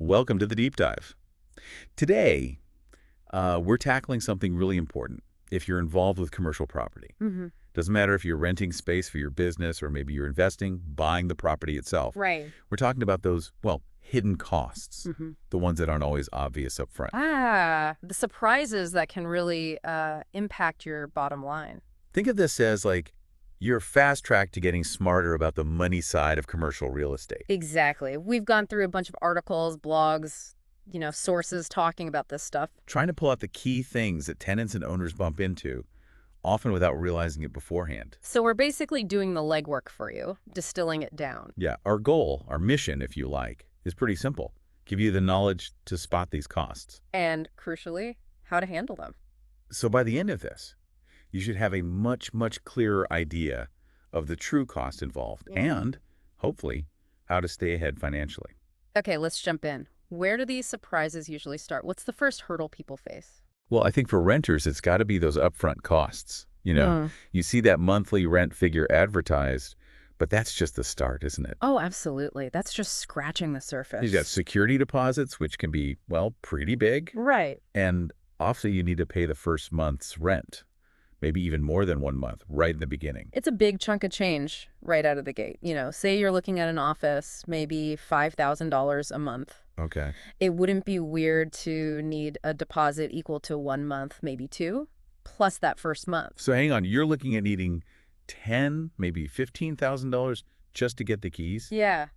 Welcome to the Deep Dive. Today, we're tackling something really important if you're involved with commercial property. Doesn't matter if you're renting space for your business or maybe you're investing, buying the property itself. Right. We're talking about those, well, hidden costs, the ones that aren't always obvious up front. The surprises that can really impact your bottom line. Think of this as like your fast track to getting smarter about the money side of commercial real estate. Exactly. We've gone through a bunch of articles, blogs, sources talking about this stuff. Trying to pull out the key things that tenants and owners bump into, often without realizing it beforehand. So we're basically doing the legwork for you, distilling it down. Yeah, our goal, our mission, if you like, is pretty simple. Give you the knowledge to spot these costs. And crucially, how to handle them. So by the end of this, you should have a much, much clearer idea of the true cost involved and, hopefully, how to stay ahead financially. Okay, let's jump in. Where do these surprises usually start? What's the first hurdle people face? Well, I think for renters, it's got to be those upfront costs. You see that monthly rent figure advertised, but that's just the start, isn't it? Oh, absolutely. That's just scratching the surface. You got security deposits, which can be, well, pretty big. Right. And often you need to pay the first month's rent, maybe even more than 1 month, right in the beginning. It's a big chunk of change right out of the gate. Say you're looking at an office, maybe $5,000 a month. Okay. It wouldn't be weird to need a deposit equal to 1 month, maybe 2, plus that first month. So hang on, you're looking at needing $10,000, maybe $15,000 just to get the keys? Yeah.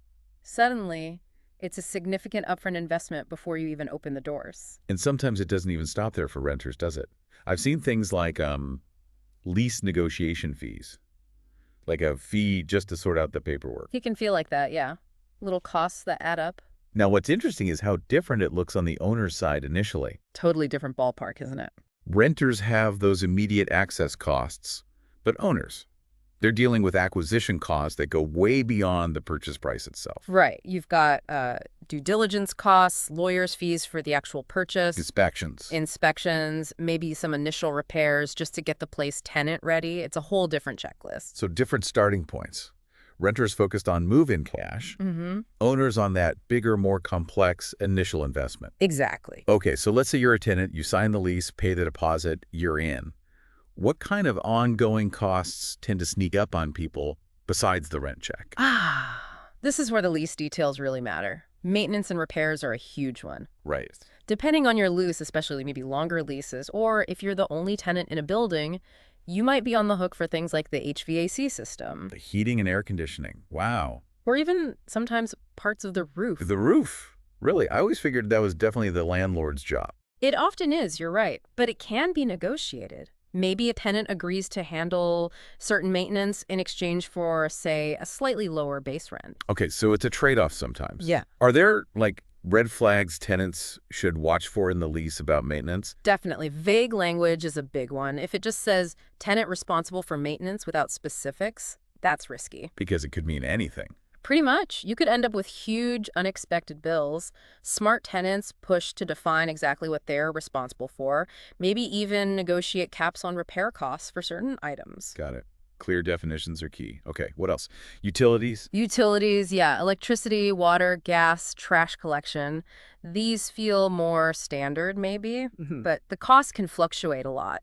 Suddenly, it's a significant upfront investment before you even open the doors. And sometimes it doesn't even stop there for renters, does it? I've seen things like lease negotiation fees, like a fee just to sort out the paperwork. It can feel like that, yeah. Little costs that add up. Now, what's interesting is how different it looks on the owner's side initially. Totally different ballpark, isn't it? Renters have those immediate access costs, but owners, they're dealing with acquisition costs that go way beyond the purchase price itself. Right. You've got due diligence costs, lawyers' fees for the actual purchase. Inspections, maybe some initial repairs just to get the place tenant ready. It's a whole different checklist. So different starting points. Renters focused on move-in cash, owners on that bigger, more complex initial investment. Exactly. Okay, so let's say you're a tenant, you sign the lease, pay the deposit, you're in. What kind of ongoing costs tend to sneak up on people besides the rent check? This is where the lease details really matter. Maintenance and repairs are a huge one. Right. Depending on your lease, especially maybe longer leases, or if you're the only tenant in a building, you might be on the hook for things like the HVAC system. The heating and air conditioning. Wow. Or even sometimes parts of the roof. The roof. Really? I always figured that was definitely the landlord's job. It often is, you're right, but it can be negotiated. Maybe a tenant agrees to handle certain maintenance in exchange for, say, a slightly lower base rent. Okay, so it's a trade-off sometimes. Yeah. Are there, red flags tenants should watch for in the lease about maintenance? Definitely. Vague language is a big one. If it just says tenant responsible for maintenance without specifics, that's risky. Because it could mean anything. Pretty much. You could end up with huge, unexpected bills. Smart tenants push to define exactly what they're responsible for, maybe even negotiate caps on repair costs for certain items. Got it. Clear definitions are key. Okay, what else? Utilities? Utilities, yeah. Electricity, water, gas, trash collection. These feel more standard, maybe, but the costs can fluctuate a lot,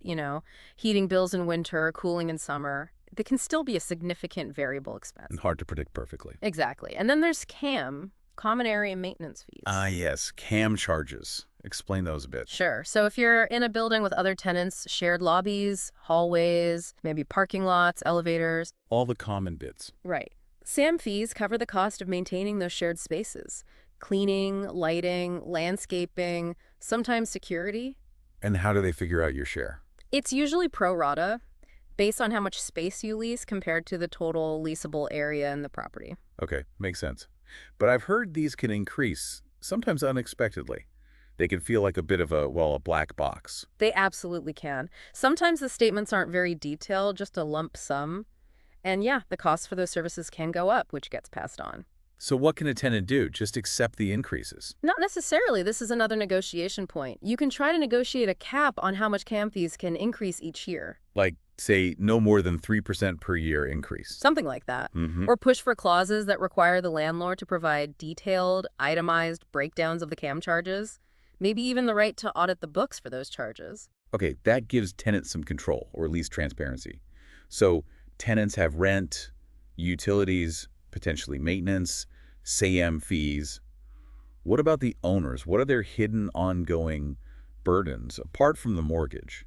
Heating bills in winter, cooling in summer. They can still be a significant variable expense. And hard to predict perfectly. Exactly. And then there's CAM, common area maintenance fees. Yes, CAM charges. Explain those a bit. Sure. So if you're in a building with other tenants, shared lobbies, hallways, maybe parking lots, elevators. All the common bits. Right. SAM fees cover the cost of maintaining those shared spaces. Cleaning, lighting, landscaping, sometimes security. And how do they figure out your share? It's usually pro rata, based on how much space you lease compared to the total leasable area in the property. Okay, makes sense. But I've heard these can increase, sometimes unexpectedly. They can feel like a bit of a black box. They absolutely can. Sometimes the statements aren't very detailed, just a lump sum. And yeah, the cost for those services can go up, which gets passed on. So what can a tenant do? Just accept the increases? Not necessarily. This is another negotiation point. You can try to negotiate a cap on how much CAM fees can increase each year. Like Say no more than 3% per year increase. Something like that. Mm-hmm. Or push for clauses that require the landlord to provide detailed, itemized breakdowns of the CAM charges. Maybe even the right to audit the books for those charges. Okay, that gives tenants some control, or at least transparency. So tenants have rent, utilities, potentially maintenance, SAM fees. What about the owners? What are their hidden ongoing burdens apart from the mortgage?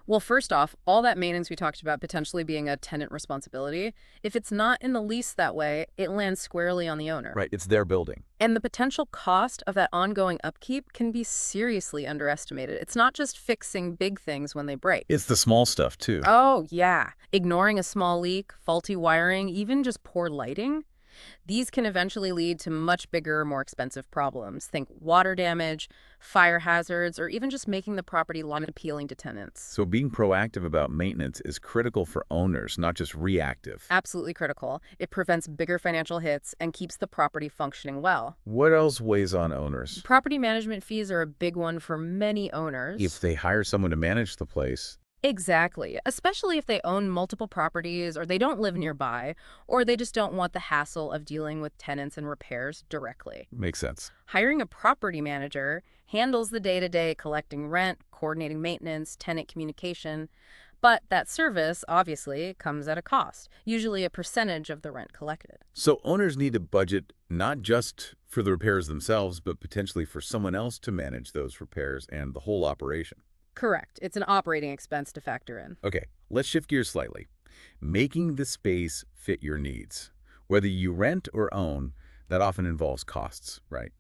Well, first off, all that maintenance we talked about potentially being a tenant responsibility, if it's not in the lease that way, it lands squarely on the owner. Right, it's their building. And the potential cost of that ongoing upkeep can be seriously underestimated. It's not just fixing big things when they break. It's the small stuff, too. Oh, yeah. Ignoring a small leak, faulty wiring, even just poor lighting. These can eventually lead to much bigger, more expensive problems. Think water damage, fire hazards, or even just making the property unappealing to tenants. So being proactive about maintenance is critical for owners, not just reactive. Absolutely critical. It prevents bigger financial hits and keeps the property functioning well. What else weighs on owners? Property management fees are a big one for many owners. If they hire someone to manage the place. Exactly, especially if they own multiple properties or they don't live nearby, or they just don't want the hassle of dealing with tenants and repairs directly. Makes sense. Hiring a property manager handles the day-to-day collecting rent, coordinating maintenance, tenant communication, but that service, obviously, comes at a cost, usually a percentage of the rent collected. So owners need to budget not just for the repairs themselves, but potentially for someone else to manage those repairs and the whole operation. Correct. It's an operating expense to factor in. Okay, let's shift gears slightly. Making the space fit your needs. Whether you rent or own, that often involves costs, right?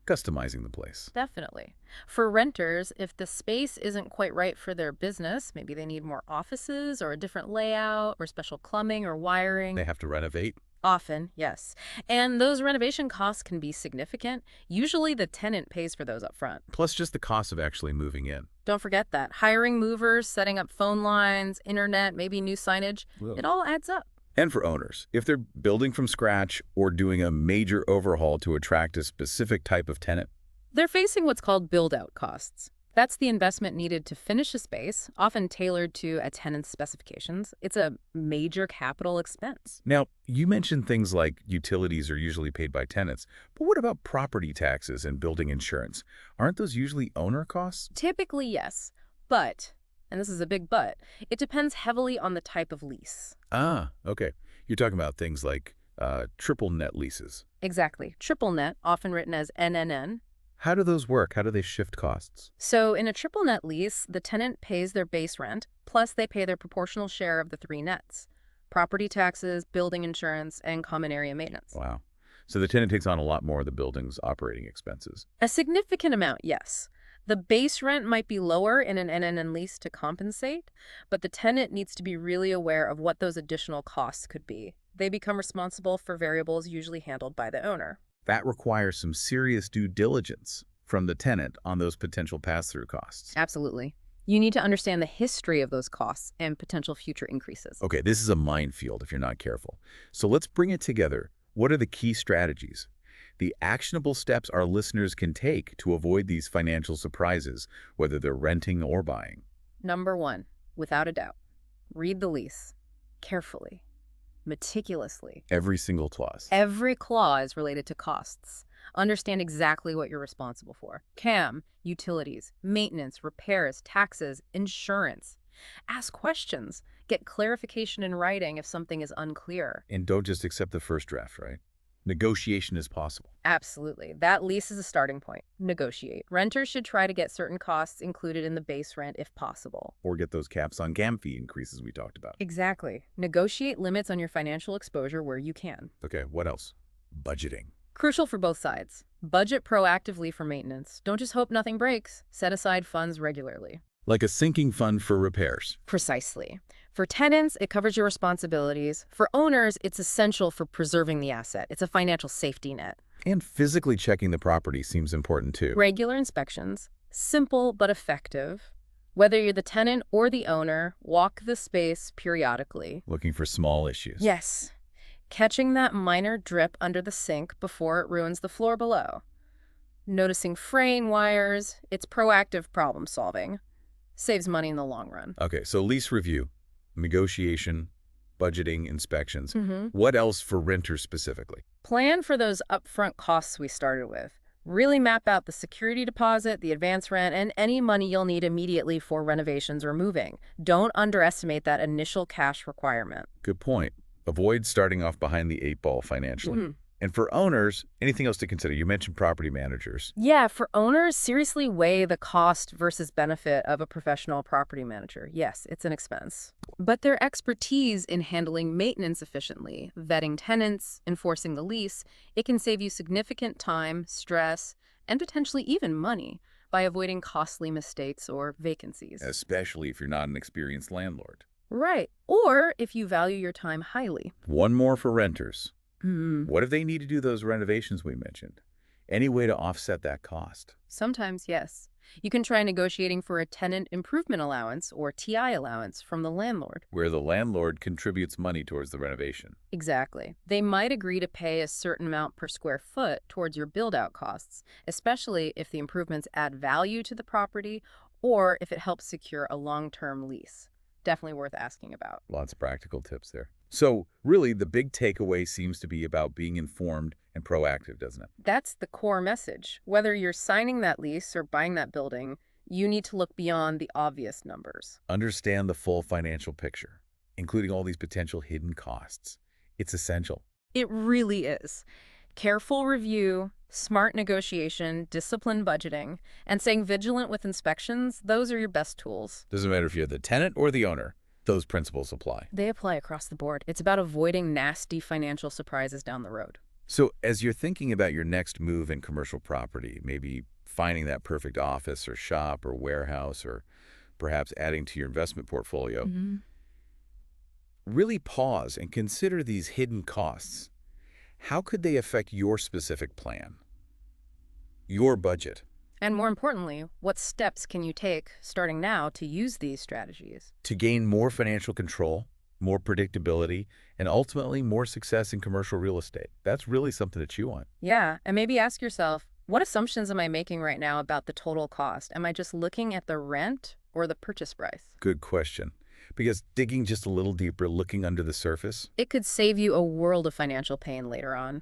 Customizing the place. Definitely. For renters, if the space isn't quite right for their business, maybe they need more offices or a different layout or special plumbing or wiring. They have to renovate. Often, yes. And those renovation costs can be significant. Usually the tenant pays for those up front. Plus just the cost of actually moving in. Don't forget that. Hiring movers, setting up phone lines, internet, maybe new signage, it all adds up. And for owners, if they're building from scratch or doing a major overhaul to attract a specific type of tenant. They're facing what's called build-out costs. That's the investment needed to finish a space, often tailored to a tenant's specifications. It's a major capital expense. Now, you mentioned things like utilities are usually paid by tenants, but what about property taxes and building insurance? Aren't those usually owner costs? Typically, yes. But, and this is a big but, it depends heavily on the type of lease. Ah, okay. You're talking about things like triple net leases. Exactly. Triple net, often written as NNN. How do those work? How do they shift costs? So in a triple net lease, the tenant pays their base rent, plus they pay their proportional share of the three nets: property taxes, building insurance, and common area maintenance. Wow. So the tenant takes on a lot more of the building's operating expenses. A significant amount, yes. The base rent might be lower in an NNN lease to compensate, but the tenant needs to be really aware of what those additional costs could be. They become responsible for variables usually handled by the owner. That requires some serious due diligence from the tenant on those potential pass-through costs. Absolutely. You need to understand the history of those costs and potential future increases. Okay, this is a minefield if you're not careful. So let's bring it together. What are the key strategies? The actionable steps our listeners can take to avoid these financial surprises, whether they're renting or buying. Number one, without a doubt, read the lease carefully, meticulously. Every single clause. Every clause related to costs. Understand exactly what you're responsible for. CAM, utilities, maintenance, repairs, taxes, insurance. Ask questions. Get clarification in writing if something is unclear. And don't just accept the first draft, right? Negotiation is possible. Absolutely. That lease is a starting point. Negotiate. Renters should try to get certain costs included in the base rent if possible. Or get those caps on CAM fee increases we talked about. Exactly. Negotiate limits on your financial exposure where you can. Okay, what else? Budgeting. Crucial for both sides. Budget proactively for maintenance. Don't just hope nothing breaks. Set aside funds regularly. Like a sinking fund for repairs. Precisely. For tenants, it covers your responsibilities. For owners, it's essential for preserving the asset. It's a financial safety net. And physically checking the property seems important too. Regular inspections, simple but effective. Whether you're the tenant or the owner, walk the space periodically. Looking for small issues. Yes. Catching that minor drip under the sink before it ruins the floor below. Noticing fraying wires, it's proactive problem solving. Saves money in the long run. Okay, so lease review, Negotiation, budgeting, inspections. Mm-hmm. What else for renters specifically? Plan for those upfront costs we started with. Really map out the security deposit, the advance rent, and any money you'll need immediately for renovations or moving. Don't underestimate that initial cash requirement. Good point. Avoid starting off behind the eight ball financially. Mhm. And for owners, anything else to consider? You mentioned property managers. Yeah, for owners, seriously weigh the cost versus benefit of a professional property manager. Yes, it's an expense. But their expertise in handling maintenance efficiently, vetting tenants, enforcing the lease, it can save you significant time, stress, and potentially even money by avoiding costly mistakes or vacancies. Especially if you're not an experienced landlord. Right. Or if you value your time highly. One more for renters. Hmm. What if they need to do those renovations we mentioned? Any way to offset that cost? Sometimes, yes. You can try negotiating for a tenant improvement allowance or TI allowance from the landlord. Where the landlord contributes money towards the renovation. Exactly. They might agree to pay a certain amount per square foot towards your build-out costs, especially if the improvements add value to the property or if it helps secure a long-term lease. Definitely worth asking about. Lots of practical tips there. So really, the big takeaway seems to be about being informed and proactive, doesn't it? That's the core message. Whether you're signing that lease or buying that building, you need to look beyond the obvious numbers. Understand the full financial picture, including all these potential hidden costs. It's essential. It really is. Careful review, smart negotiation, disciplined budgeting, and staying vigilant with inspections, those are your best tools. Doesn't matter if you're the tenant or the owner, those principles apply. They apply across the board. It's about avoiding nasty financial surprises down the road. So as you're thinking about your next move in commercial property, maybe finding that perfect office or shop or warehouse or perhaps adding to your investment portfolio, really pause and consider these hidden costs. How could they affect your specific plan, your budget? And more importantly, what steps can you take starting now to use these strategies? To gain more financial control, more predictability, and ultimately more success in commercial real estate. That's really something to chew on. Yeah, and maybe ask yourself, what assumptions am I making right now about the total cost? Am I just looking at the rent or the purchase price? Good question. Because digging just a little deeper, looking under the surface, It could save you a world of financial pain later on.